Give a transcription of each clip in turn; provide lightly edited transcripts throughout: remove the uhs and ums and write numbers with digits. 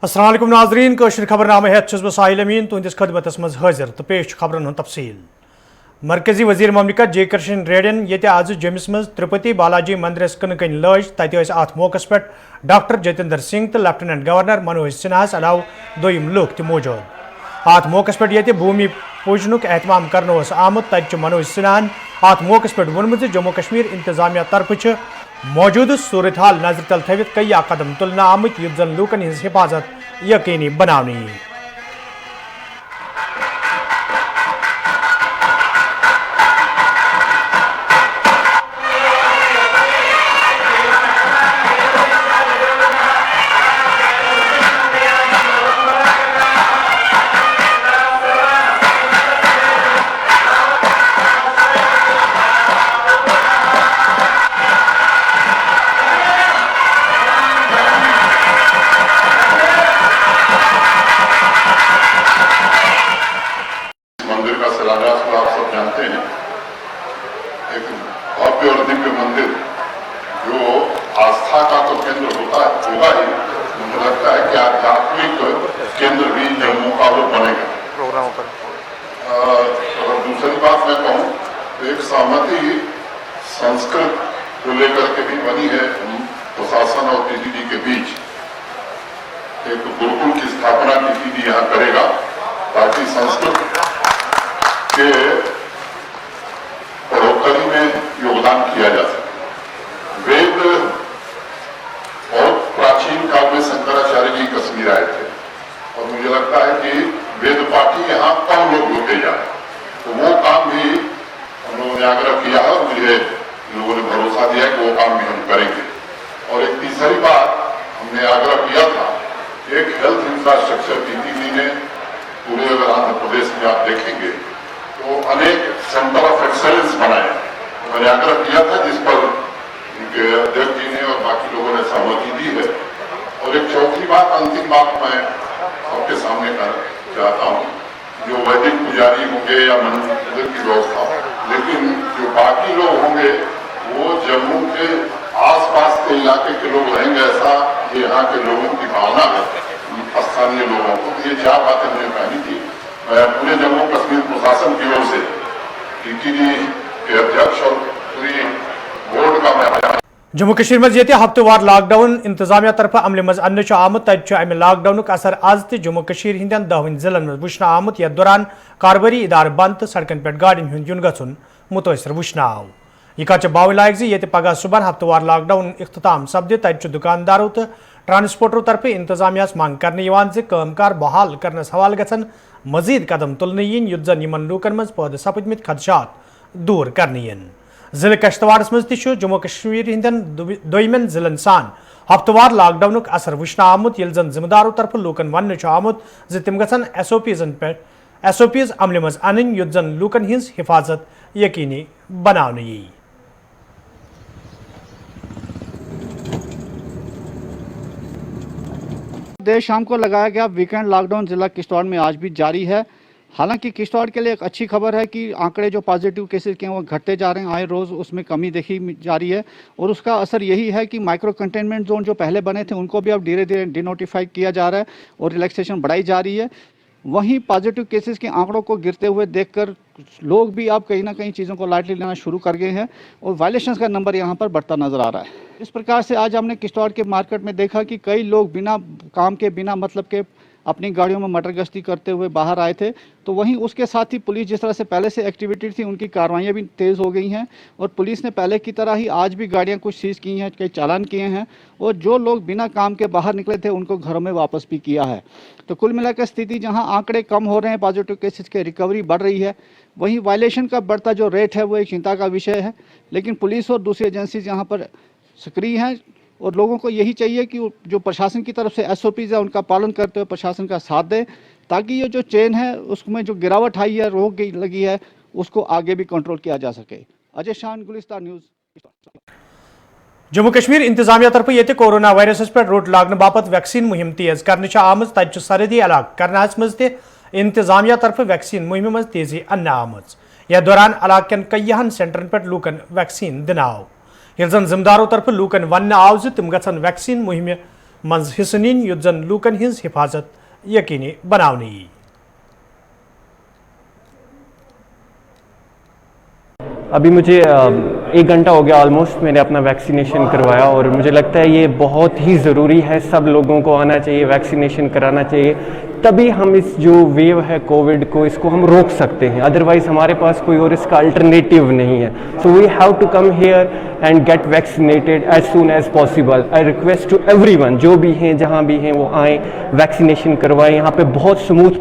अस्सलाम वालेकुम नाजरीन कशर खबरनामे हेत बह साहिल अमीन तुंदिस खदमतस मज हाजिर तो पेश खबरन हूं तफसील। मरकजी वजीर ममलिकत जे किशन रेड्डीन ये आज जम्मिस मज तिरुपति बालाजी मंदिरस कन लज तत अत मौकस पे डॉक्टर जतेंद्र सिंह तो लेफ्टिनेंट गवर्नर मनोज सिन्हास अलाव दोयम लुक त मौजूद। अत मौकस पे ये भूमि पूजनुक एहतमाम करने आमुत तत मनोज सिन्हान अत मौकस पे वोनमुत जम्मू कश्मीर इंतजामिया तरफ मौजूद सूरत हाल नजर तल थवित कई कदम तुलना आमुत युत जन लूकन हिज हिफाजत यकीनी बनाने। एक भव्य और दिव्य मंदिर जो आस्था का तो केंद्र होगा ही, मुझे लगता है कि आध्यात्मिक केंद्र भी जम्मू का वो बनेगा। और दूसरी बात मैं कहूँ तो एक सहमति संस्कृत को लेकर के भी बनी है प्रशासन और टीटीडी के बीच। एक गुरुकुल की स्थापना टीटीडी यहाँ करेगा ताकि संस्कृत के बढ़ोतरी में योगदान किया जा सके। वेद बहुत प्राचीन काल में शंकराचार्य जी कश्मीर आए थे और मुझे लगता है कि वेद पाठी यहाँ कम लोग होते जाए, तो वो काम भी हम लोगों ने आग्रह किया है और मुझे लोगों ने भरोसा दिया है कि वो काम भी हम करेंगे। और एक तीसरी बात हमने आग्रह किया था, एक हेल्थ इंफ्रास्ट्रक्चर टीटीडी ने पूरे अगर आंध्र प्रदेश में आप देखेंगे तो अनेक सेंटर ऑफ एक्सेलेंस बनाए। मैंने आग्रह किया था जिस पर उनके अध्यक्ष जी ने और बाकी लोगों ने सहमति दी है। और एक चौथी बात, अंतिम बात मैं सबके सामने करना चाहता हूँ, जो वैदिक पुजारी होंगे या मंदिर की व्यवस्था, लेकिन जो बाकी लोग होंगे वो जम्मू के आसपास के इलाके के लोग रहेंगे, ऐसा ये यहाँ के लोगों की भावना है, स्थानीय लोगों को। ये चार बातें मैंने कहनी थी। मैं पूरे जम्मू कश्मीर प्रशासन की ओर से टीटीडी के अध्यक्ष और पूरी बोर्ड का मैं जम्मू कश्मीर मज ये हफ्तवार लॉकडाउन इंतजामिया तरफ अमल मज अन्न आमुत तत अमे लॉकडाउन असर आज त जम्मू कश्मीर हिंदन 10 जिलन में वुचन आमुत यथ दौरान कारोबारी इदार बंद तो सड़कन पे गाड़िन हुंद युन गछुन मुतासर वुचन आव। यह कत बाव लायक जे ये पगह सुबह हफ्तवार लॉकडाउन इख्तिताम सपद तत दुकानदारों तो ट्रांसपोर्टरों तरफ इंतजामिया मांग करने कामकार बहाल करने हवाल गन मजीद कदम तुलने इन युत जन इन लूकन मज पैदा सपदमित खदशात दूर करने। जिले कश्तवाड़स मज जम्मू कश्मीर हिंदन दोयमन जिलन सान हफ्तवार लॉकडाउन असर वुचन आमुत यिल जन जिम्मेदारों तरफ लूकन वन आमुत जे तिम गछन एसओपीज अमल मज अन युत जन लूकन हिंज हिफाजत यकीनी बनाने यी। देर शाम को लगाया गया वीकेंड लॉकडाउन जिला किश्तवाड़ में आज भी जारी है। हालांकि किश्तवाड़ के लिए एक अच्छी खबर है कि आंकड़े जो पॉजिटिव केसेस के हैं वो घटते जा रहे हैं, आए रोज़ उसमें कमी देखी जा रही है। और उसका असर यही है कि माइक्रो कंटेनमेंट जोन जो पहले बने थे उनको भी अब धीरे धीरे डिनोटिफाई किया जा रहा है और रिलैक्सेशन बढ़ाई जा रही है। वहीं पॉजिटिव केसेस के आंकड़ों को गिरते हुए देखकर लोग भी अब कहीं ना कहीं चीज़ों को लाइटली लेना शुरू कर गए हैं और वायलेशंस का नंबर यहाँ पर बढ़ता नज़र आ रहा है। इस प्रकार से आज हमने किश्तवाड़ के मार्केट में देखा कि कई लोग बिना काम के बिना मतलब के अपनी गाड़ियों में मटर गश्ती करते हुए बाहर आए थे। तो वहीं उसके साथ ही पुलिस जिस तरह से पहले से एक्टिविटी थी उनकी कार्रवाइयाँ भी तेज़ हो गई हैं और पुलिस ने पहले की तरह ही आज भी गाड़ियाँ कुछ सीज़ की हैं, कई चालान किए हैं और जो लोग बिना काम के बाहर निकले थे उनको घरों में वापस भी किया है। तो कुल मिलाकर स्थिति जहाँ आंकड़े कम हो रहे हैं, पॉजिटिव केसेस की रिकवरी बढ़ रही है, वहीं वायलेशन का बढ़ता जो रेट है वो एक चिंता का विषय है। लेकिन पुलिस और दूसरी एजेंसीज यहाँ पर सक्रिय हैं और लोगों को यही चाहिए कि जो प्रशासन की तरफ से एसओपीज है उनका पालन करते हुए प्रशासन का साथ दें ताकि ये जो चेन है उसमें जो गिरावट आई है, रोक लगी है, उसको आगे भी कंट्रोल किया जा सके। अजय शान, गुलिस्तान न्यूज़। जम्मू कश्मीर इंतजामिया तरफ ये कोरोना वायरस पे रोट लागने बापत वैक्सीन मुहिम तेज करने आम तत सरहदी इलाक करनास मज इंतजामिया तरफ वैक्सीन मुहिम मज तेजी अन्न आम। यथ दौरान इलाक कन कईहन सेंटरन पे लूकन वैक्सीन दिन आव। यिल जन जिम्मेदारों तरफ लूकन वन आव तिम गन वैक्सीन मुहिम मज हिस्स निन युत जन लूकन हिंज हिफाजत यकीनी बनावनी यी। अभी मुझे 1 घंटा हो गया ऑलमोस्ट मैंने अपना वैक्सीनेशन करवाया और मुझे लगता है ये बहुत ही ज़रूरी है, सब लोगों को आना चाहिए, वैक्सीनेशन कराना चाहिए, तभी हम इस जो वेव है कोविड को इसको हम रोक सकते हैं, अदरवाइज़ हमारे पास कोई और इसका अल्टरनेटिव नहीं है। So we have to come here and get vaccinated as soon as possible. I request to everyone, जो भी हैं जहाँ भी हैं वो आएँ, वैक्सीनेशन करवाएं। यहाँ पे बहुत स्मूथ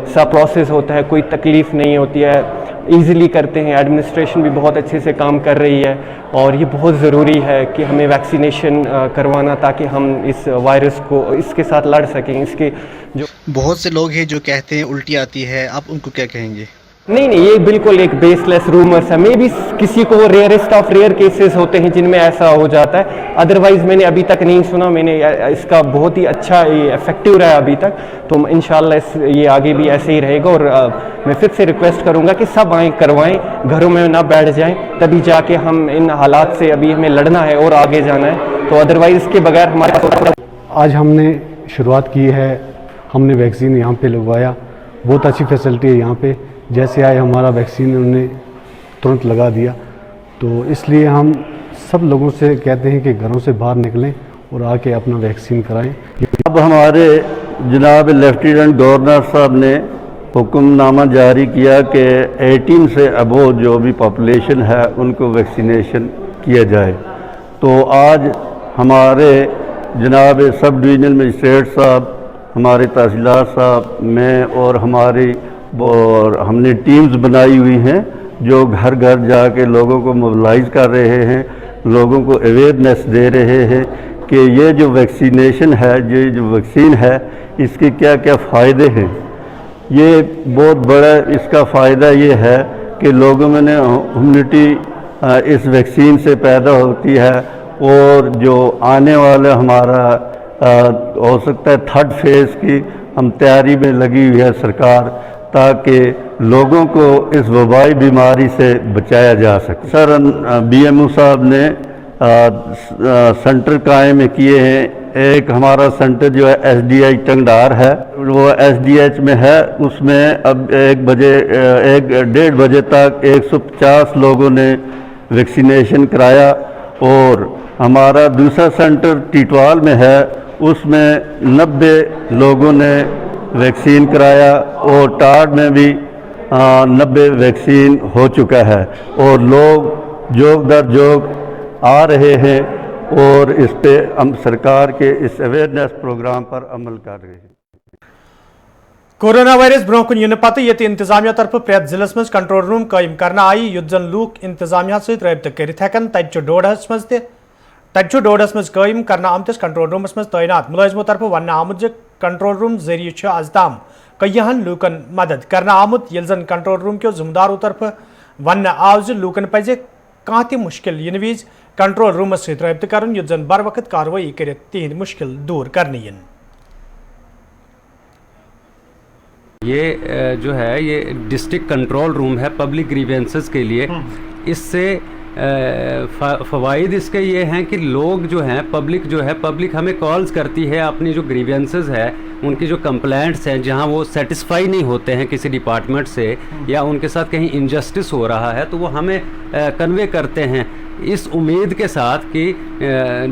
सा प्रोसेस होता है, कोई तकलीफ़ नहीं होती है, ईज़िली करते हैं, एडमिनिस्ट्रेशन भी बहुत अच्छे से काम कर रही है और ये बहुत ज़रूरी है कि हमें वैक्सीनेशन करवाना ताकि हम इस वायरस को इसके साथ लड़ सकें। इसके जो बहुत से लोग हैं जो कहते हैं उल्टी आती है, आप उनको क्या कहेंगे? नहीं, ये बिल्कुल एक बेसलेस रूमर्स है। मे बी किसी को वो रेयरेस्ट ऑफ रेयर केसेस होते हैं जिनमें ऐसा हो जाता है, अदरवाइज़ मैंने अभी तक नहीं सुना। मैंने इसका बहुत ही अच्छा ये इफेक्टिव रहा अभी तक, तो इंशाल्लाह ये आगे भी ऐसे ही रहेगा। और मैं फिर से रिक्वेस्ट करूँगा कि सब आएँ, करवाएं, घरों में ना बैठ जाएं, तभी जाके हम इन हालात से अभी हमें लड़ना है और आगे जाना है, तो अदरवाइज़ इसके बगैर हमारे पास। आज हमने शुरुआत की है, हमने वैक्सीन यहाँ पे लगवाया, बहुत अच्छी फैसिलिटी है यहाँ पे। जैसे आए हमारा वैक्सीन उन्होंने तुरंत लगा दिया, तो इसलिए हम सब लोगों से कहते हैं कि घरों से बाहर निकलें और आके अपना वैक्सीन कराएं। अब हमारे जनाब लेफ्टिनेंट गवर्नर साहब ने हुक्मनामा जारी किया कि 18 से अबोव जो भी पॉपुलेशन है उनको वैक्सीनेशन किया जाए। तो आज हमारे जनाब सब डिवीजनल मजिस्ट्रेट साहब, हमारे तहसीलदार साहब, मैं और हमने टीम्स बनाई हुई हैं जो घर घर जाके लोगों को मोबिलाइज़ कर रहे हैं, लोगों को अवेयरनेस दे रहे हैं कि ये जो वैक्सीनेशन है, ये जो वैक्सीन है, इसके क्या क्या फ़ायदे हैं। ये बहुत बड़ा इसका फ़ायदा ये है कि लोगों में इम्यूनिटी इस वैक्सीन से पैदा होती है और जो आने वाला हमारा हो सकता है 3rd फेज़ की हम तैयारी में लगी हुई है सरकार, ताकि लोगों को इस वबाई बीमारी से बचाया जा सके। सर BMO साहब ने सेंटर कायम किए हैं। एक हमारा सेंटर जो है SDH टंगडार है, वो SDH में है, उसमें अब 1:30 बजे तक 150 लोगों ने वैक्सीनेशन कराया। और हमारा दूसरा सेंटर टिटवाल में है, उसमें 90 लोगों ने वैक्सीन कराया और टाड में भी 90 वैक्सीन हो चुका है और लोग जोग दर जोग आ रहे हैं और इस पे हम सरकार के इस अवेयरनेस प्रोग्राम पर अमल कर रहे हैं। कोरोना वायरस ब्रोह कुन इन पत ये इंतजामिया तरफ प्रेत जिलस मज कंट्रोल रूम कायम करना आई, युत जन लूक इंतजामिया सहित रबित करित हेकन। तत डोडस मज कायम करना आमतिस कंट्रोल रूमस मज तैनात मुलाजिमों तरफ वन आमुत कंट्रोल रूम जरिए आज ताम कयहन लूकन मदद करना आमुत, यिल जन कंट्रोल रूम के जिम्मेदारों तरफ वन आव ज लूकन पजे कह त मुश्किल इन विज कंट्रोल रूमस सहित रबित करन, युत जन बर वक्त कार्रवाई कर तिहद मुश्किल दूर करने इन। ये जो है ये डिस्ट्रिक्ट कंट्रोल रूम है पब्लिक ग्रीवेंसेस के लिए। इससे फ़वाइद इसके ये हैं कि लोग जो हैं पब्लिक हमें कॉल्स करती है, अपनी जो ग्रीवेंसेस है, उनकी जो कंप्लेंट्स हैं, जहां वो सेटिस्फाई नहीं होते हैं किसी डिपार्टमेंट से या उनके साथ कहीं इनजस्टिस हो रहा है, तो वो हमें कन्वे करते हैं इस उम्मीद के साथ कि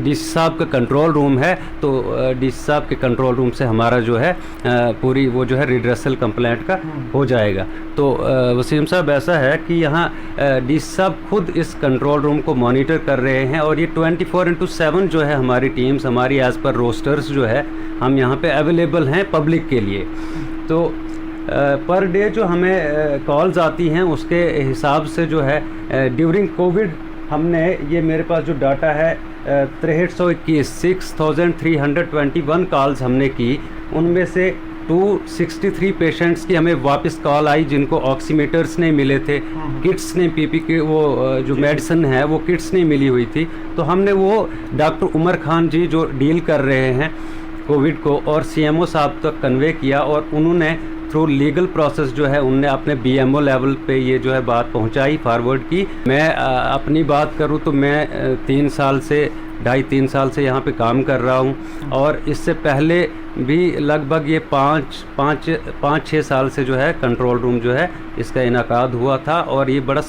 DC साहब का कंट्रोल रूम है, तो DC साहब के कंट्रोल रूम से हमारा जो है पूरी वो जो है रिड्रेसल कंप्लेंट का हो जाएगा। तो वसीम साहब ऐसा है कि यहाँ DC साहब खुद इस कंट्रोल रूम को मॉनिटर कर रहे हैं और ये 24/7 जो है हमारी टीम्स, हमारी एज़ पर रोस्टर्स जो है हम यहाँ पे अवेलेबल हैं पब्लिक के लिए। तो पर डे जो हमें कॉल्स आती हैं उसके हिसाब से जो है ड्यूरिंग कोविड हमने ये मेरे पास जो डाटा है 6321 कॉल्स हमने की, उनमें से 263 पेशेंट्स की हमें वापस कॉल आई जिनको ऑक्सीमीटर्स नहीं मिले थे, किट्स नहीं PP के वो जो मेडिसिन है वो किट्स नहीं मिली हुई थी। तो हमने वो डॉक्टर उमर खान जी जो डील कर रहे हैं कोविड को और CMO साहब तक कन्वे किया और उन्होंने थ्रू लीगल प्रोसेस जो है उनने अपने BMO लेवल पे ये जो है बात पहुंचाई, फॉरवर्ड की। मैं अपनी बात करूं तो मैं 3 साल से 2.5-3 साल से यहाँ पे काम कर रहा हूँ और इससे पहले भी लगभग ये 5-6 साल से जो है कंट्रोल रूम जो है इसका इनकाद हुआ था और ये बड़ा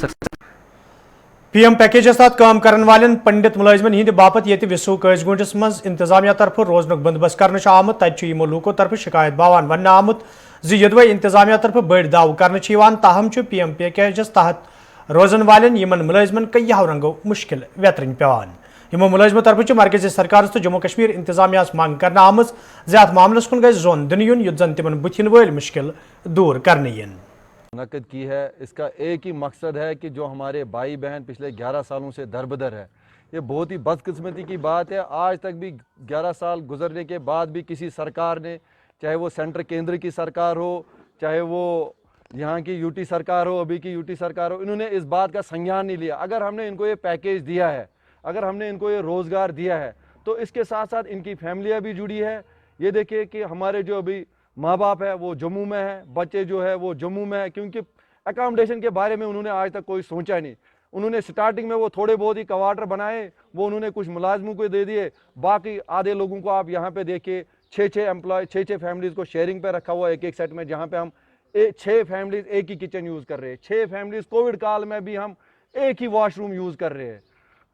PM पैकेजस तहत काम करने वाले पंडित मुलाजिमन हिंद बापत ये विसु कैसगुंडस मज इंतजामिया तरफ रोजन बंदोबस्त कर आमुत तत लूको तरफ शिकायत बावान वन आमुत यदवे इंतजामिया तरफ बड़ दाव कर ताहम PM पैकेजस तहत रोजन वाले मुलाजिमन कई रंगो मुश्किल वेतरन पेवान यमो मुलाजिमो तरफ मरकजी सरकार तो जम्मू कश्मीर इंतजामिया मांग कर आमज ज़्यादा मामलस कुन गई जोन दिन युन युत जन तिमन बुथिन वल मुश्किल दूर करने इन मुनक्कद की है। इसका एक ही मकसद है कि जो हमारे भाई बहन पिछले 11 सालों से दरबदर है, ये बहुत ही बदकिस्मती की बात है। आज तक भी 11 साल गुजरने के बाद भी किसी सरकार ने, चाहे वो सेंटर केंद्र की सरकार हो, चाहे वो यहाँ की यूटी सरकार हो, अभी की यूटी सरकार हो, इन्होंने इस बात का संज्ञान नहीं लिया। अगर हमने इनको ये पैकेज दिया है, अगर हमने इनको ये रोज़गार दिया है, तो इसके साथ साथ इनकी फैमिलियाँ भी जुड़ी है। ये देखिए कि हमारे जो अभी माँ बाप है वो जम्मू में है, बच्चे जो है वो जम्मू में है, क्योंकि अकोमोडेशन के बारे में उन्होंने आज तक कोई सोचा नहीं। उन्होंने स्टार्टिंग में वो थोड़े बहुत ही क्वार्टर बनाए, वो उन्होंने कुछ मुलाजमों को दे दिए, बाकी आधे लोगों को आप यहाँ पे देखिए 6-6 एम्प्लॉय 6-6 फैमिलीज़ को शेयरिंग पे रखा हुआ है एक सेट में, जहाँ पे हम 6 फैमिलीज़ एक ही किचन यूज़ कर रहे हैं। 6 फैमिलीज़ कोविड काल में भी हम एक ही वॉशरूम यूज़ कर रहे हैं।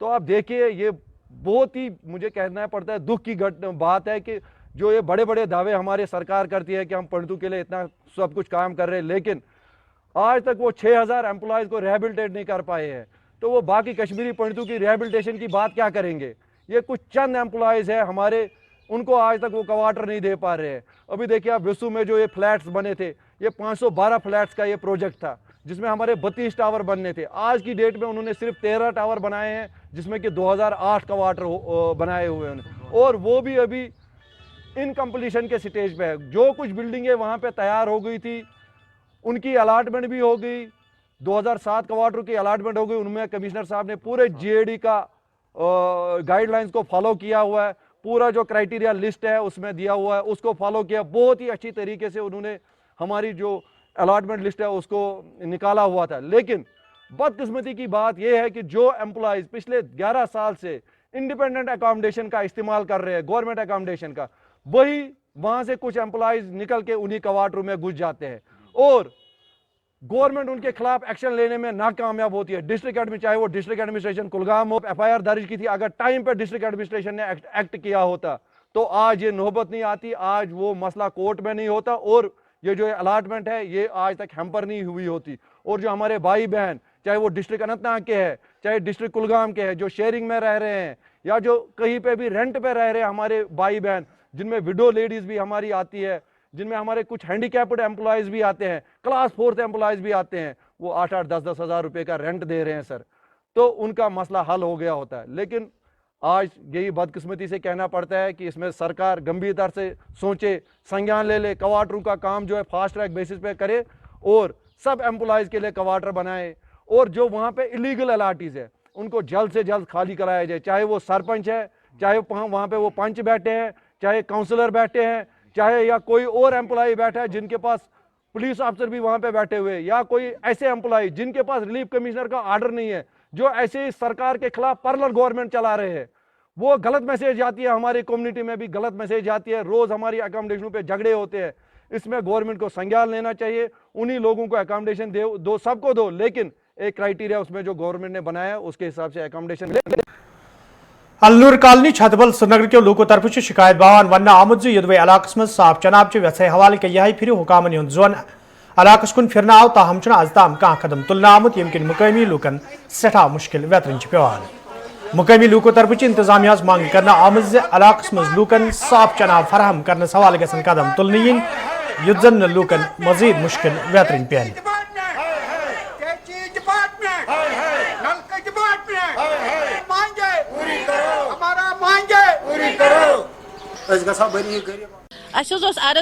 तो आप देखिए ये बहुत ही, मुझे कहना पड़ता है, दुख की बात है कि जो ये बड़े बड़े दावे हमारे सरकार करती है कि हम पंडितों के लिए इतना सब कुछ काम कर रहे हैं, लेकिन आज तक वो 6000 एम्प्लॉयज़ को रिहेबिलिटेट नहीं कर पाए हैं। तो वो बाकी कश्मीरी पंडितों की रिहेबिलिटेशन की बात क्या करेंगे? ये कुछ चंद एम्प्लॉयज़ है हमारे, उनको आज तक वो क्वार्टर नहीं दे पा रहे हैं। अभी देखिए आप विसु में जो ये फ्लैट्स बने थे, ये 512 फ्लैट्स का ये प्रोजेक्ट था, जिसमें हमारे 32 टावर बनने थे। आज की डेट में उन्होंने सिर्फ 13 टावर बनाए हैं, जिसमें कि 2008 क्वार्टर बनाए हुए हैं, और वो भी अभी इन कंप्लीशन के स्टेज पे है। जो कुछ बिल्डिंगें वहाँ पे तैयार हो गई थी, उनकी अलाटमेंट भी हो गई, 2007 क्वार्टर की अलाटमेंट हो गई। उनमें कमिश्नर साहब ने पूरे GAD का गाइडलाइंस को फॉलो किया हुआ है, पूरा जो क्राइटेरिया लिस्ट है उसमें दिया हुआ है उसको फॉलो किया। बहुत ही अच्छी तरीके से उन्होंने हमारी जो अलॉटमेंट लिस्ट है उसको निकाला हुआ था। लेकिन बदकिस्मती की बात यह है कि जो एम्प्लॉयज़ पिछले 11 साल से इंडिपेंडेंट अकोमोडेशन का इस्तेमाल कर रहे हैं, गवर्नमेंट अकोमोडेशन का, वही वहाँ से कुछ एम्प्लॉयज़ निकल के उन्हीं क्वार्टरों में घुस जाते हैं और गवर्नमेंट उनके खिलाफ एक्शन लेने में नाकामयाब होती है। डिस्ट्रिक्ट एडमिनिस्ट्रेशन, चाहे वो डिस्ट्रिक्ट एडमिनिस्ट्रेशन कुलगाम हो, FIR दर्ज की थी। अगर टाइम पे डिस्ट्रिक्ट एडमिनिस्ट्रेशन ने एक्ट किया होता तो आज ये नौबत नहीं आती, आज वो मसला कोर्ट में नहीं होता और ये जो अलॉटमेंट है ये आज तक हैम्पर नहीं हुई होती। और जो हमारे भाई बहन, चाहे वो डिस्ट्रिक्ट अनंतनाग के हैं, चाहे डिस्ट्रिक्ट कुलगाम के हैं, जो शेयरिंग में रह रहे हैं या जो कहीं पे भी रेंट पे रह रहे हैं हमारे भाई बहन, जिनमें विडो लेडीज़ भी हमारी आती है, जिनमें हमारे कुछ हैंडीकैप्ड एम्प्लॉयज़ भी आते हैं, क्लास 4th एम्प्लॉयज़ भी आते हैं, वो 8-8, 10-10 हज़ार रुपये का रेंट दे रहे हैं सर, तो उनका मसला हल हो गया होता है। लेकिन आज यही बदकिस्मती से कहना पड़ता है कि इसमें सरकार गंभीरता से सोचे, संज्ञान ले ले, क्वार्टरों का काम जो है फास्ट ट्रैक बेसिस पे करे और सब एम्प्लॉयज़ के लिए क्वार्टर बनाए, और जो वहाँ पे इलीगल अलाटीज़ है उनको जल्द से जल्द खाली कराया जाए। चाहे वो सरपंच है, चाहे वहाँ पे वो पंच बैठे हैं, चाहे काउंसलर बैठे हैं, चाहे या कोई और एम्प्लॉय बैठा है जिनके पास पुलिस अफसर भी वहाँ पे बैठे हुए, या कोई ऐसे एम्प्लॉय जिनके पास रिलीफ कमिश्नर का आर्डर नहीं है, जो ऐसे ही सरकार के खिलाफ पैरेलल गवर्नमेंट चला रहे हैं। वो गलत मैसेज जाती है, हमारी कम्युनिटी में भी गलत मैसेज जाती है, रोज़ हमारी अकोमोडेशनों पे झगड़े होते हैं। इसमें गवर्नमेंट को संज्ञान लेना चाहिए, उन्हीं लोगों को अकोमोडेशन दो, सबको दो, लेकिन एक क्राइटेरिया उसमें जो गवर्नमेंट ने बनाया उसके हिसाब से अकोमोडेशन। अलनूर कॉलोनी छतबल श्रीनगर के लोगों तरफ शिकायत बावान वन आमुद यदवे इलाकस मज साफ चनाब वैसे हवाले के यह फिर हुकामन जोन इलाकस कुन फिर आव ताहम आज ताम कह कदम तुलना आमुत यम किन मुकामी लूकन सठा मुश्किल वेतरन पेवान। मुकामी लूकों तरफ इंतजामिया मांग करना आमज इलाकस मज लूकन साफ चनाब फराहम करने हवाले गसन कदम तुलन इन युत जन लूकन मजीद मुश्किल वेतरन पेन। अर्ज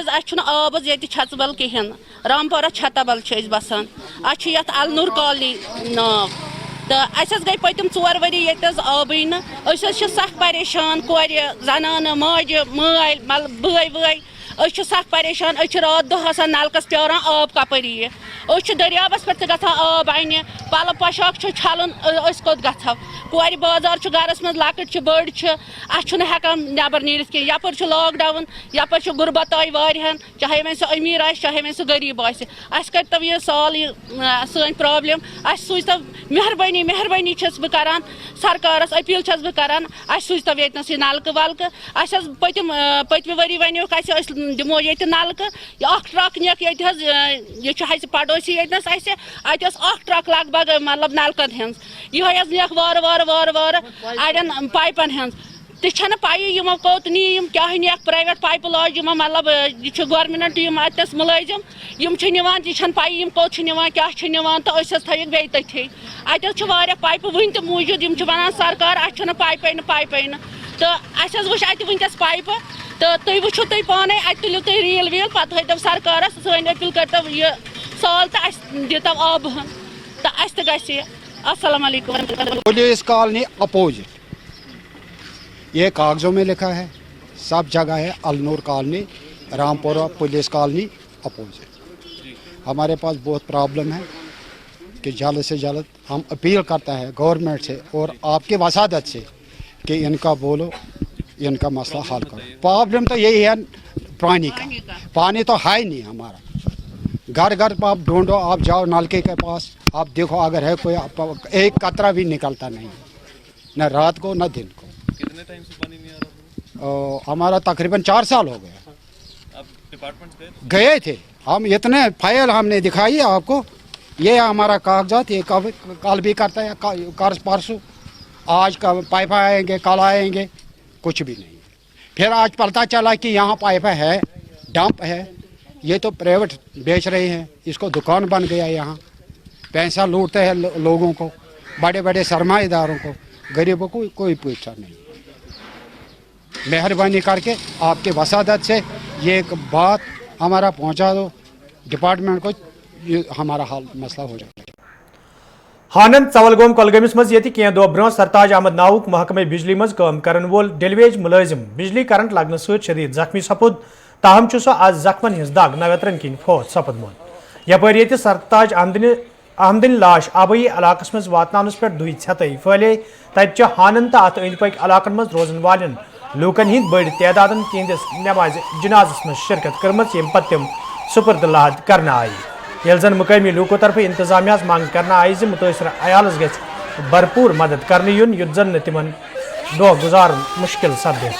आब ये छतबल कहें रामपुरा छतबल बसान अत अलनूर कॉलोनी नाव तो गई पतम 4 वरी ये आबी सख परेशान कोर जनान माज माल बय वय أسۍ چھِ سخ پریشان أسۍ چھِ رات دۄہ آسان نلکس پیاران آب کپٲرۍ یِیہِ أسۍ چھِ دٔریابس پٮ۪ٹھ تہِ گژھان آب انہِ پلو پۄشاک چھُ چھلُن أسۍ کوٚت گژھو کورِ بازار چھُ گرس منٛز لۄکٕٹۍ چھِ بٔڑۍ چھِ اَسہِ چھُنہٕ ہٮ۪کان نٮ۪بر نیٖرِتھ کینٛہہ یپٲرۍ چھُ لاک ڈاوُن یپٲرۍ چھُ غُربت آیہِ واریاہن چاہے وۄنۍ سُہ أمیٖر آسہِ چاہے وۄنۍ سُہ غریٖب آسہِ اَسہِ کٔرۍتو یہِ سالو یہِ سٲنۍ پرٛابلِم اَسہِ سوٗزتو مہربٲنی مہربٲنی چھَس بہٕ کران سرکارس أپیٖل چھَس بہٕ کران اَسہِ سوٗزتو ییٚتنَس یہِ نلکہٕ ولکہٕ اَسہِ حظ پٔتمہِ ؤری وَنیوکھ اَسہِ أسۍ دِمو ییٚتہِ نلکہٕ یہِ اکھ ٹرٛک نِیَکھ ییٚتہِ حظ یہِ چھُ اَسہِ پڑوسی ییٚتنَس اَسہِ اَتہِ ٲس اکھ ٹرٛک لگ بگ مطلب نلکن ہٕنٛز یِہوے حظ نِیَکھ وارٕ وارٕ وارٕ وارٕ اڑٮ۪ن پایپن ہٕنٛز تہِ چھَنہٕ پَیی یِمو کوٚت نی یِم کیٛاہ نِیَکھ پرٛایویٹ پایپہٕ لاج یِمو مطلب یہِ چھُ گورمِنٹ یِم اَتٮ۪س مُلٲزِم یِم چھِ نِوان یہِ چھَنہٕ پَیی یِم کوٚت چھِ نِوان کیٛاہ چھِ نِوان تہٕ أسۍ حظ تھٲیِکھ بیٚیہِ تٔتھی اَتہِ حظ چھِ واریاہ پایپہٕ وٕنہِ تہِ موٗجوٗد یِم چھِ وَنان سرکار اَسہِ چھُنہٕ پایپے نہٕ تہٕ اَسہِ حظ وٕچھ اَتہِ وٕنکٮ۪س پایپہٕ تہٕ تُہۍ وٕچھِو تُہۍ پانَے اَتہِ تُلِو تُہۍ ریٖل ویٖل پَتہٕ ہٲیتو سرکارَس سٲنۍ أپیٖل کٔرۍتو یہِ سال تہٕ اَسہِ دِتو آبہٕ ہن تہٕ اَسہِ تہِ گژھِ یہِ السلام علیکم पुलिस कॉलोनी अपोजिट ये कागजों में लिखा है सब जगह है Alnoor colony Rampura police colony opposite हमारे पास बहुत प्रॉब्लम है कि जल्द से जल्द हम अपील करते हैं गवर्नमेंट से और आपकी वसादत से कि इनका बोलो इनका मसला हल करो प्रॉब्लम तो यही है पानी का पानी तो है ही नहीं हमारा घर घर आप ढूंढो आप जाओ नलके के पास आप देखो अगर है कोई एक कतरा भी निकलता नहीं न रात को न दिन को कितने टाइम से पानी नहीं आ रहा हमारा तकरीबन 4 साल हो गया आप डिपार्टमेंट गए थे हम इतने फाइल हमने दिखाई आपको ये हमारा कागजात ये कल भी करता है कल परसों आज का पाइप आएंगे कल आएंगे कुछ भी नहीं फिर आज पता चला कि यहाँ पाइप है डंप है ये तो प्राइवेट बेच रहे हैं इसको दुकान बन गया यहाँ पैसा लूटते हैं लोगों को बड़े बड़े सरमाएदारों को गरीबों को कोई पूछता नहीं मेहरबानी करके आपके वसादत से ये एक बात हमारा पहुँचा दो डिपार्टमेंट को ये हमारा हाल मसला हो जाए हानन चवलगोम कोलगमिस मज ये कह दो ब्रोह सरताज अहमद नाउक महकमे बिजली मज काम करन वोल डेलीवेज मुलाजिम बिजली करंट लगने शदीद जख्मी सपुद ताहम सह आज जख्मन हिंस दाग नवेतरन किन फौत सपदमुत यपर ये सरताज अहमदन लाश आबई इलाकस मज वातनानस पे दुई छतई फैले तत हानन तो अत अंद पक इलाकन मज रोजन वालन लूकन हिंद बड़ तादादन तिहंदिस नमाज जनाजस मज शिरकत कर्मच यम पत तम सुपुर्द करना आई यल जन मुकामी लूको तरफ इंतजामिया मांग करना आई जि मुतासर अयालस गछ भरपूर मदद करने युन युत जन तिमन दो गुजार मुश्किल सपदे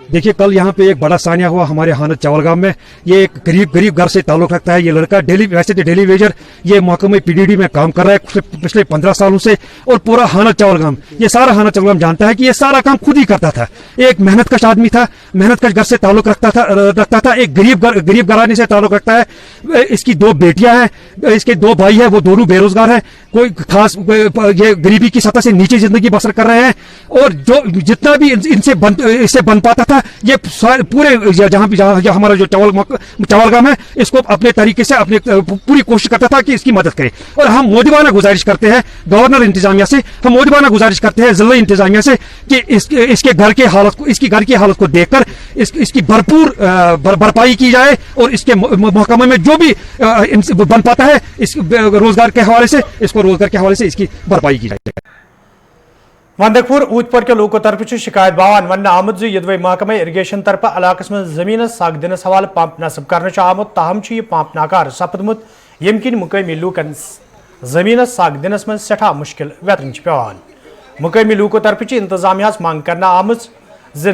देखिए कल यहाँ पे एक बड़ा सानिया हुआ हमारे हानत चावलगाम में। ये एक गरीब घर से ताल्लुक रखता है। ये लड़का वैसे तो डेली वेजर ये महकमे पीडीडी में काम कर रहा है पिछले 15 सालों से और पूरा हानत चावलगाम ये सारा हानत चावलगाम जानता है कि ये सारा काम खुद ही करता था। एक मेहनतकश आदमी था, मेहनतकश घर से ताल्लुक रखता था। एक गरीब घराने से ताल्लुक रखता है। इसकी 2 बेटियां हैं, इसके 2 भाई है, वो दोनों बेरोजगार है, कोई खास ये गरीबी की सतह से नीचे जिंदगी बसर कर रहे हैं। और जो जितना भी इससे बन पाता था ये पूरे जहाँ हमारा जो चावलगाम है इसको अपने तरीके से अपने पूरी कोशिश करता था कि इसकी मदद करे। और हम मोदिवाना गुजारिश करते हैं गवर्नर इंतजामिया से, हम मोदिवाना गुजारिश करते हैं जिला इंतजामिया से कि इसके घर की हालत को देखकर इसकी भरपूर भरपाई की जाए और इसके महकमे में जो भी बन पाता है इस रोजगार के हवाले से इसकी भरपाई की जाए। वंदकपुर ऊतपुर के लोगों तरफ शिकायत बावान वन आमद यदवे महकमे इरीगेशन तरफ इलाकस में जमीन साग दिन हवाले पंप नस्ब कर आमुत ताहम यह पंप नाकार सपदमुत यम किन मुकामी लूकन जमीन साग दिनस में सठा मुश्किल वेतन पेवान। मुकामी लूकों तरफ इंतजामिया मांग करना आमज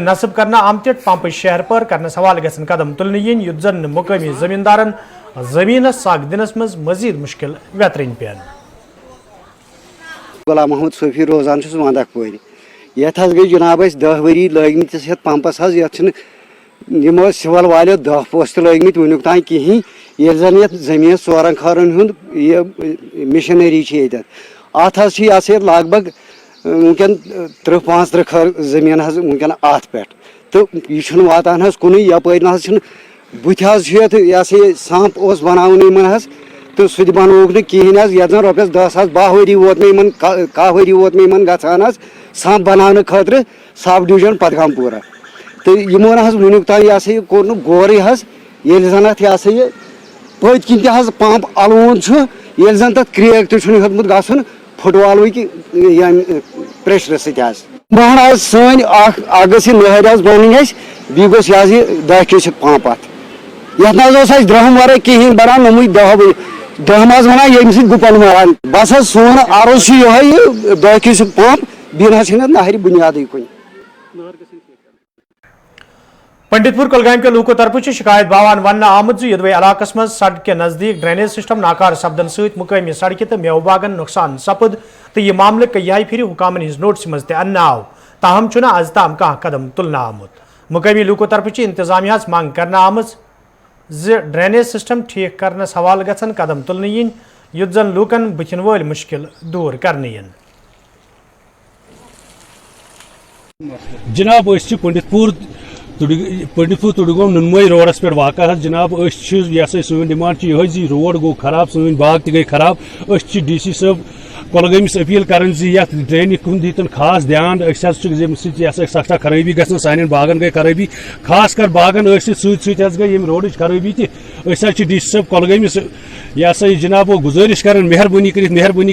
नस्ब करना आमत पंप शहर पर करने हवाले गसन कदम तुलने yin युत जन मुकामी जमींदारन जमीन साग दिनस में मजीद मुश्किल वेतन पेन। गुलाम महमूद सूफी रोजान वंदकपुर ये गई जनाब 10 वरी लगित ये पंपस ये सिवल वाले 10 पोस्ट लगित वनुक तान कहें ये जन ये जमीन 4 खरन ये मिशनरी अत लग भग वुनकन 30-35 खर जमीन वुनकन अत पे तो यह वातान कुन यपर बुथ सांप बनावन तो सह बनोक कहें ये जन रॉपियस 10-12 वरी वोत में 10 वरी वोत में गचान सांप बनाने खतर सब डिवीजन पदगामपुरा तो यमो वुनुक तान कोर गौर जन अत पत किन पंप अलवोन ये जन तक क्रेक तुमुत गन फुटबॉल कि प्रेशर सहन आज सन नहर बन बी गोस 10 क्यूसेक पंप अत ये द्रहम वर कहें बनान नमुई 10 वन ये गुपन मारान बस सोन अर्ज ये 10 क्यूसेक पंप बीन नहर बुनियाद कुन। पंडितपुर कुलगाम के लूकों तरफ शिकायत बावान वन आमद यदवे इलाक मज सड़क के नजदीक ड्रेनेज सिस्टम नाकार सपदन सहित मुकामी सड़क तो मेव बागन नुकसान सपद तो यह मामले कई फिर हुकामन हिज नोटिस मज तन आव ताहम आज ताम कह कदम तुलना आमुत मुकामी लूकों तरफ इंतजामिया मांग करना आमज ड्रेनेज सिस्टम ठीक करनस हवाल गन कदम तुलने इन युत जन लूकन बुथिन वल मुश्किल दूर करने इन। जनाब पंडितपुर तुडगोम नुनमई रोडस पे वाक़ जनाब सन डिमांड यह रोड गो खराब सन बाग तई खराब DC साहब कुलगामिस अपील कर ड्रेन कुन दीतन खास ध्यान सख्ता खराबी गई सान बागन गई खराबी खास कर बागन गई रोड खराबी तह DC साहब कुलगामिस जनाब गुजारिश कर मेहरबानी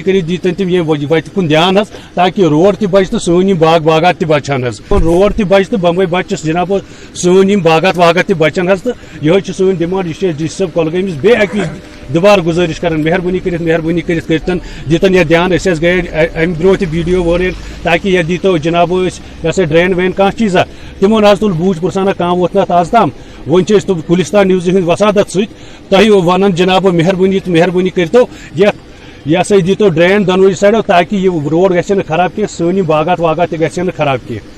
कर दीतन तम ये वत कुन ध्यान ताकि रोड तह बच तो सन बाग बागात तह बचान रोड तह बच तो बम्बई बचस जनाब सन बागात वागात तह बचान तो यह सन डिमांड DC साहब कुलगामिस बे दोबारा गुजारिश कर मेहरबानी कर दीतन यह ध्यान गए अम ब्रो वीडियो वायरल ताकि यह दीतो जनाब ड्रेन वेन कह चीज़ा तमो तुल बूझ पुरसाना कम वोत आज ताम वन गुलिस्तान न्यूज़ हंद वसादत सही वन जनाब मेहरबानी करतो यह दीतो ड्रेन दोनों साइडो ताकि यह रोड गि खराब कह सन बागात वागात गि खराब कह।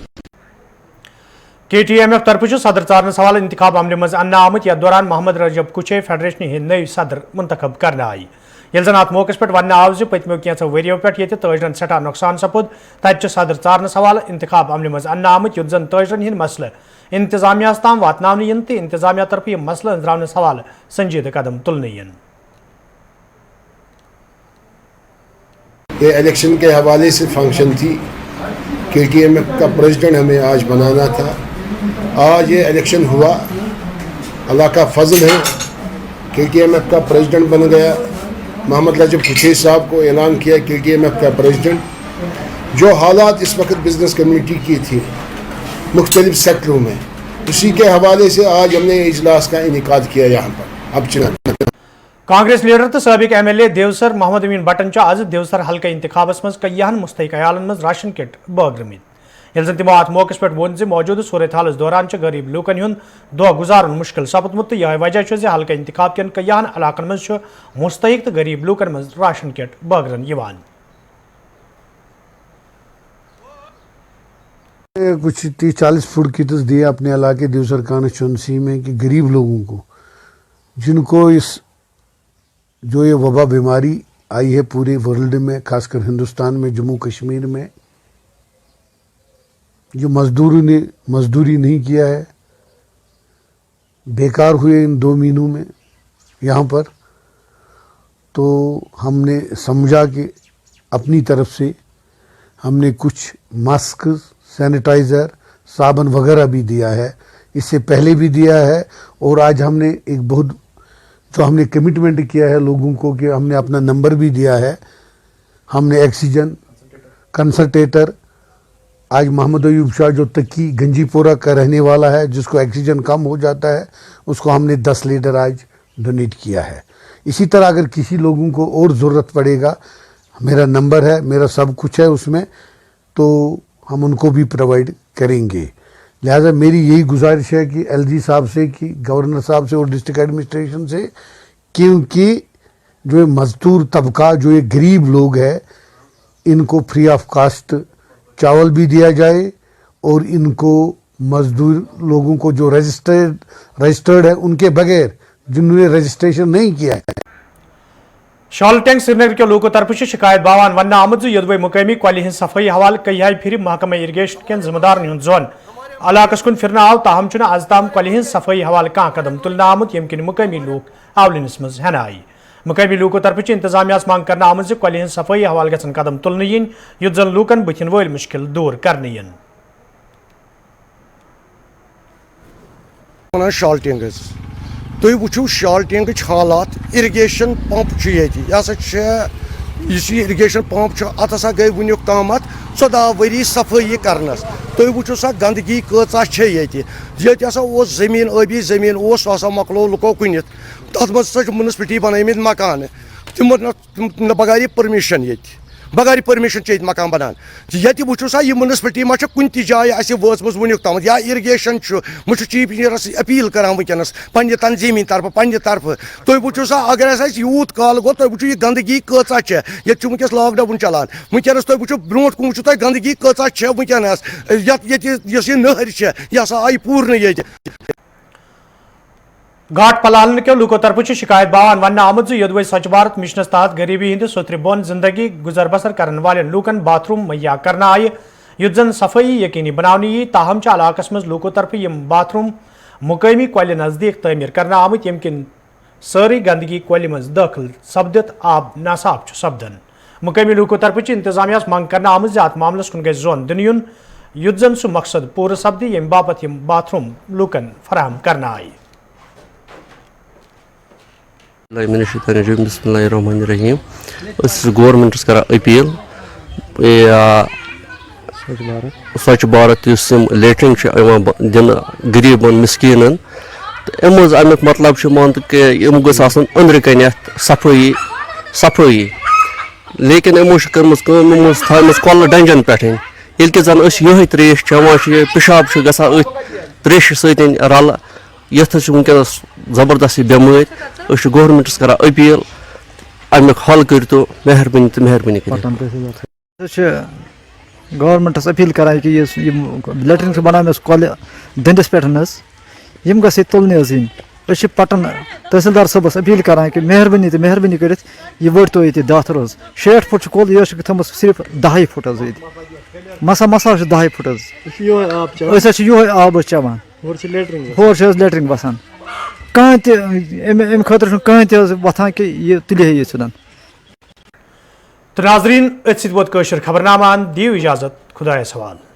KTMF तरफ सदर चारन सवाल इंतखाब अमल मज अन्न आमुत यथ दौरान मोहम्मद रजब कुचे फेडरेशन हिंद नई सदर मुंतखब करना आई ये जन अत मौके पे वन आव पतमो कैंसो वरियो पे तजरन सठा नुकसान सपुद तत सदर चारन सवाल इंतखाब अमल मज अन्न आमुत युत जन तजरन हिंद मसले इंतजामिया ताम वातन इन तो इंतजामिया तरफ यह मसले अंजरान सवाल संजीद कदम तुलने इन। ये इलेक्शन के हवाले से फंक्शन थी, KTMF का प्रेसिडेंट हमें आज बनाना था। आज ये इलेक्शन हुआ, अल्लाह का फजल है, KTMF का प्रेसिडेंट बन गया। मोहम्मद रजब कुचे साहब को ऐलान किया KTMF का प्रेसिडेंट। जो हालात इस वक्त बिजनेस कम्युनिटी की थी मुख्तलिफ सेक्टरों में, उसी के हवाले से आज हमने इजलास का इनेकाद किया यहाँ पर। अब चुनाव कांग्रेस लीडर तो सबक MLA देवसर मोहम्मद अमीन बटन आज देवसर हल्का इंतखाबस मज कईयान मुस्तक अयालन मज राशन किट बगरमित ये तमो अत मौके पे वोन मौजूद सूरत हालस दौरान गरीब लूकन हुंद दह गुजारन मुश्किल सपदमुत तो यह वजह हल्का इंतखाब कन कईयान इलाकन मज मुस्तक तो गरीब लूकन मज राशन किट बगरन कुछ 30-40 फूड किट्स दिए अपने इलाके देवसर कॉन्स्टिट्यूंसी में कि गरीब लोगों को जिनको इस जो ये वबा बीमारी आई है पूरे वर्ल्ड में, खासकर हिंदुस्तान में, जम्मू कश्मीर में, जो मजदूरों ने मजदूरी नहीं किया है, बेकार हुए इन 2 महीनों में यहाँ पर, तो हमने समझा कि अपनी तरफ से हमने कुछ मास्क, सैनिटाइज़र, साबुन वगैरह भी दिया है, इससे पहले भी दिया है। और आज हमने एक बहुत जो हमने कमिटमेंट किया है लोगों को कि हमने अपना नंबर भी दिया है। हमने ऑक्सीजन कंसल्टेटर, आज मोहम्मद अयूब शाह जो तकी गंजीपोरा का रहने वाला है, जिसको ऑक्सीजन कम हो जाता है, उसको हमने 10 लीटर आज डोनेट किया है। इसी तरह अगर किसी लोगों को और ज़रूरत पड़ेगा, मेरा नंबर है, मेरा सब कुछ है उसमें, तो हम उनको भी प्रोवाइड करेंगे। लिहाजा मेरी यही गुजारिश है कि LG साहब से, कि गवर्नर साहब से और डिस्ट्रिक्ट एडमिनिस्ट्रेशन से, क्योंकि जो ये मजदूर तबका, जो ये गरीब लोग हैं, इनको फ्री ऑफ कास्ट चावल भी दिया जाए और इनको मजदूर लोगों को जो रजिस्टर्ड है उनके बगैर जिन्होंने रजिस्ट्रेशन नहीं किया है। شال ٹینک سری نگر کے لوکو طرف شکایت باوان ون آمد یدوے مقامی کۄلہِ ہٕنٛز صفائی حوالہ کئی پھر محکمہ اریگیشن کین ذمہ دارن ہند زون علاقس کن پھرنا آو تاہم چھُنہٕ آز تام کۄلہِ ہٕنٛز صفائی حوالہ کانٛہہ قدم تُلنہٕ آمُت ییٚمہِ کِنۍ مقامی لوٗکھ آولِنس منٛز ہٮ۪نہٕ آیہِ مقامی لوٗکو طرفہٕ انتظامیہس منٛگ کرنہٕ آمٕژ زِ کۄلہِ ہٕنٛز صفائی حوالہ گژھن قدم تُلنہٕ یِنۍ یُتھ زن لوٗکن بٕتھِن وٲلۍ مُشکِل دوٗر کرنہٕ یِن شال ٹینک تُہۍ وٕچھِو شال ٹینکٕچ حالات اِرِگیشن پمپ چھُ ییٚتہِ یہِ ہسا چھِ یُس یہِ اِرِگیشن پمپ چھُ اتھ ہسا گٔے وٕنیُک تامتھ 14 ؤری صفٲیی کرنس تُہۍ وٕچھِو سا گندگی کۭژاہ چھےٚ ییٚتہِ ییٚتہِ ہسا اوس زٔمیٖن ٲبی زٔمیٖن اوس سُہ ہسا مۄکلوو لُکو کٕنِتھ تتھ منٛز ہسا چھِ مُنسپلٹی بنٲومٕتۍ مکانہٕ تِمو نہ بغارِ پٔرمِشن ییٚتہِ بغارِ پٔرمِشن چھِ ییٚتہِ مکان بنان ییٚتہِ وٕچھِو سا یہِ مُنسپلٹی ما چھےٚ کُنہِ تہِ جایہِ اَسہِ وٲژمٕژ وٕنیُک تامتھ یا اِرِگیشن چھُ بہٕ چھُس چیف انجینئرس أپیٖل کران وٕنکیٚنس پننہِ تنظیٖمی طرفہٕ پننہِ طرفہٕ تُہۍ وٕچھِو سا اگر ہسا اَسہِ یوٗت کال گوٚو تُہۍ وٕچھِو یہِ گندگی کۭژاہ چھےٚ ییٚتہِ چھُ وٕنکیٚس لاک ڈاوُن چلان وٕنکیٚنس تُہۍ وٕچھِو برونٛٹھ کُن وٕچھِو تُہۍ گندگی کۭژاہ چھےٚ وٕنکیٚنس ییٚتہِ یۄس یہِ نٔہر چھےٚ یہِ ہسا آیہِ پوٗرنہٕ ییٚتہِ گھاٹ پلالن کے لوکو طرف شکایت باوان ون آمد یدوے سوچھ بھارت مشنس تحت غریبی ہند ستر بون زندگی گزر بسر کرن والن لوکن باتھ روم مہیا کرنا آئے یت زن صفائی یقینی بناونہ یی تاہم علاقس مز لوکو طرف یم باتھ روم مقامی کۄلہِ نزدیک تعمیر کرنا آمت یم کن ساری گندگی کۄلہِ مز داخل سپدت آب ناصاف سپدن مقامی لوکو طرف انتظامیہ منگ کرنا آمت ات معاملس کن گژھِ زون دن یُن یت زن سہ مقصد پور سپدِ یم باپت یم باتھ روم لوکن فراہم کرنا آئے بسم اللہ الرحمن الرحیم گورمنٹس کران اپیل سوچھ بھارت اس لیٹرنگ دن غریبن مسکینن تو امیک مطلب مان کہ گھس أندرٕ کَنۍ صفٲیی صفٲیی لیکن یمو کرمٕژ تھٲومٕژ کۄلہٕ ڈنجن پٮ۪ٹھ ییٚلہِ کہِ زن أسۍ یِہے تریش چٮ۪وان چھِ پِشاب چھُ گژھان أتھۍ تریشہِ سۭتۍ رلہٕ یتھ چھِ وٕنکیٚنس زبردست بٮ۪مٲرۍ أسۍ چھِ گورمنٹس کران اپیل امیُک حل کٔرتو مہربٲنی تہٕ مہربٲنی کٔرِتھ گورمنٹس اپیل کران کہ لیٹرنگ بناونس کۄلہِ دٔنٛدِس پٮ۪ٹھ حظ یِم گژھِ ییٚتہِ تُلنہِ حظ یِنۍ أسۍ چھِ پٹن تحصیلدار صٲبس اپیل کران کہ مہربٲنی تہٕ مہربٲنی کٔرِتھ یہِ وٲتۍتو ییٚتہِ داتھر حظ 60 فُٹ چھُ کۄل یہِ چھِ تھٲومٕژ صرف 10 فُٹ حظ ییٚتہِ مسا چھِ 10 فُٹ حظ أسۍ حظ چھِ یِہوے آب حظ چٮ۪وان ہور چھِ حظ لیٹرنگ وسان کانٛہہ تہِ امہِ خٲطرٕ چھُنہٕ کٕہٕنۍ تہِ حظ وۄتھان کہ یہِ تُلہِ ہے ییٚتہِ سیوٚدن تو ناظرین ات سۭتۍ ووت کٲشُر خبرنامہ دیو اجازت خدایس حوالہٕ